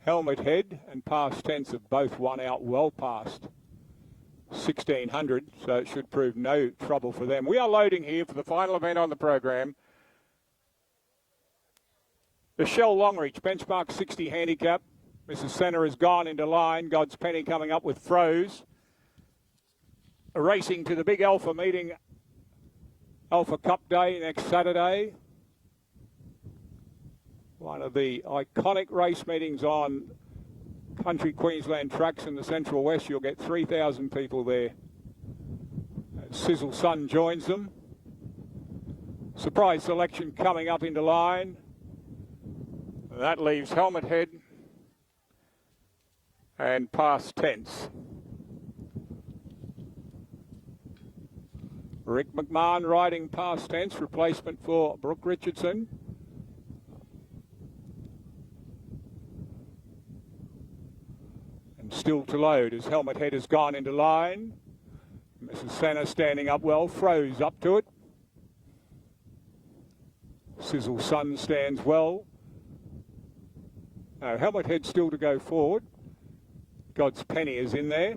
Helmet Head and Past Tense have both won out well past 1600, so it should prove no trouble for them. We are loading here for the final event on the program. The Shell Longreach benchmark 60 handicap. Mrs. Senna has gone into line. God's Penny coming up with Froze. Racing to the big Alpha meeting, Alpha Cup Day next Saturday. One of the iconic race meetings on country Queensland tracks in the Central West. You'll get 3,000 people there. Sizzle Sun joins them. Surprise selection coming up into line. That leaves Helmet Head and Past Tense. Rick McMahon riding Past Tense, replacement for Brooke Richardson. And still to load as Helmet Head has gone into line. Mrs. Senna standing up well, Froze up to it. Sizzle Sun stands well. No, Helmet Head still to go forward. God's Penny is in there.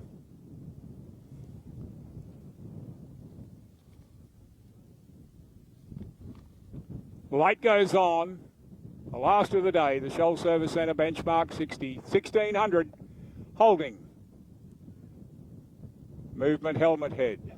Light goes on. The last of the day, the Shell Service Centre benchmark 60, 1600, holding. Movement Helmet Head.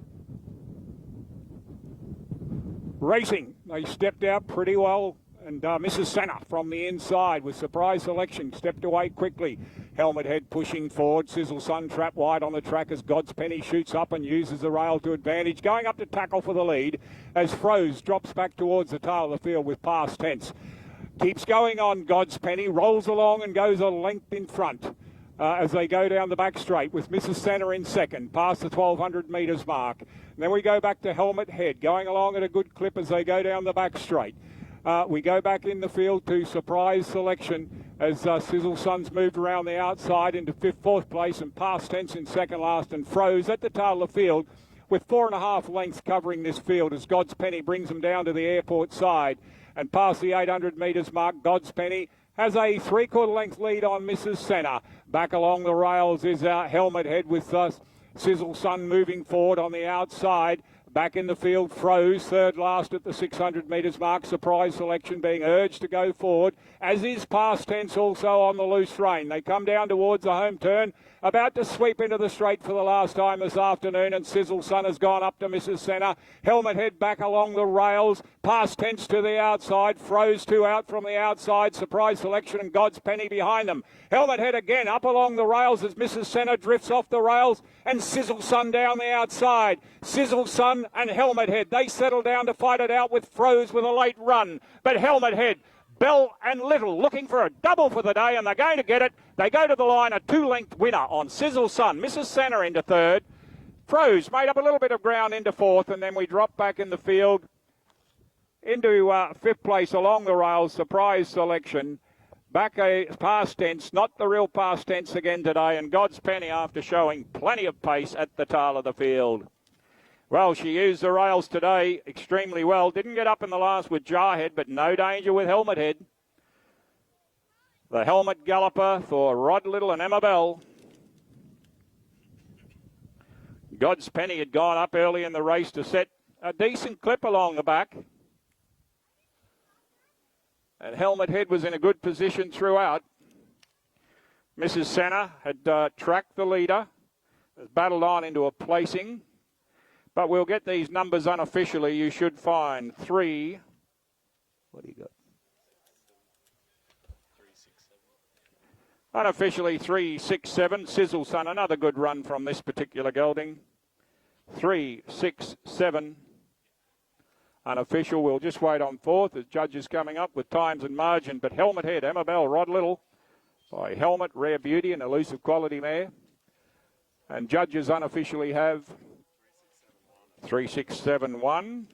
Racing, they stepped out pretty well. And Mrs. Senna from the inside with surprise selection stepped away quickly. Helmet Head pushing forward. Sizzle Sun trap wide on the track as God's Penny shoots up and uses the rail to advantage. Going up to tackle for the lead as Froze drops back towards the tail of the field with Past Tense. Keeps going on God's Penny, rolls along and goes a length in front as they go down the back straight with Mrs. Senna in second, past the 1,200 metres mark. And then we go back to Helmet Head, going along at a good clip as they go down the back straight. We go back in the field to surprise selection as Sizzle Sun's moved around the outside into fourth place and Past Tense in second last and Froze at the tail of the field with 4.5 lengths covering this field as God's Penny brings them down to the airport side and past the 800 metres mark. God's Penny has a 3/4 length lead on Mrs. Senna. Back along the rails is Helmet Head with Sizzle Sun moving forward on the outside. Back in the field, Froze, third last at the 600 metres mark. Surprise selection being urged to go forward, as is Past Tense also on the loose rein. They come down towards the home turn, about to sweep into the straight for the last time this afternoon, and Sizzle Sun has gone up to Mrs. Senna. Helmet Head back along the rails, Past Tense to the outside, Froze 2 out from the outside, surprise selection and God's Penny behind them. Helmet Head again up along the rails as Mrs. Senna drifts off the rails, and Sizzle Sun down the outside. Sizzle Sun and Helmet Head, they settle down to fight it out with Froze with a late run, but Helmet Head, Bell and Little looking for a double for the day, and they're going to get it. They go to the line, a 2-length winner on Sizzle Sun. Mrs. Senna into third. Froze made up a little bit of ground into fourth, and then we drop back in the field into fifth place along the rails. Surprise selection. Back a Past Tense, not the real Past Tense again today, and God's Penny after showing plenty of pace at the tail of the field. Well, she used the rails today extremely well. Didn't get up in the last with Jarhead, but no danger with Helmet Head. The Helmet Galloper for Rod Little and Emma Bell. God's Penny had gone up early in the race to set a decent clip along the back. And Helmet Head was in a good position throughout. Mrs. Senna had tracked the leader, has battled on into a placing. But we'll get these numbers unofficially. You should find 3. What do you got? 3, 6, 7. Unofficially 3, 6, 7. Sizzle Sun, another good run from this particular gelding. 3, 6, 7. Unofficial, we'll just wait on fourth as judges coming up with times and margin. But Helmet Head, Emma Bell, Rod Little by Helmet, Rare Beauty, and Elusive Quality Mare. And judges unofficially have 3, 6, 7, 1.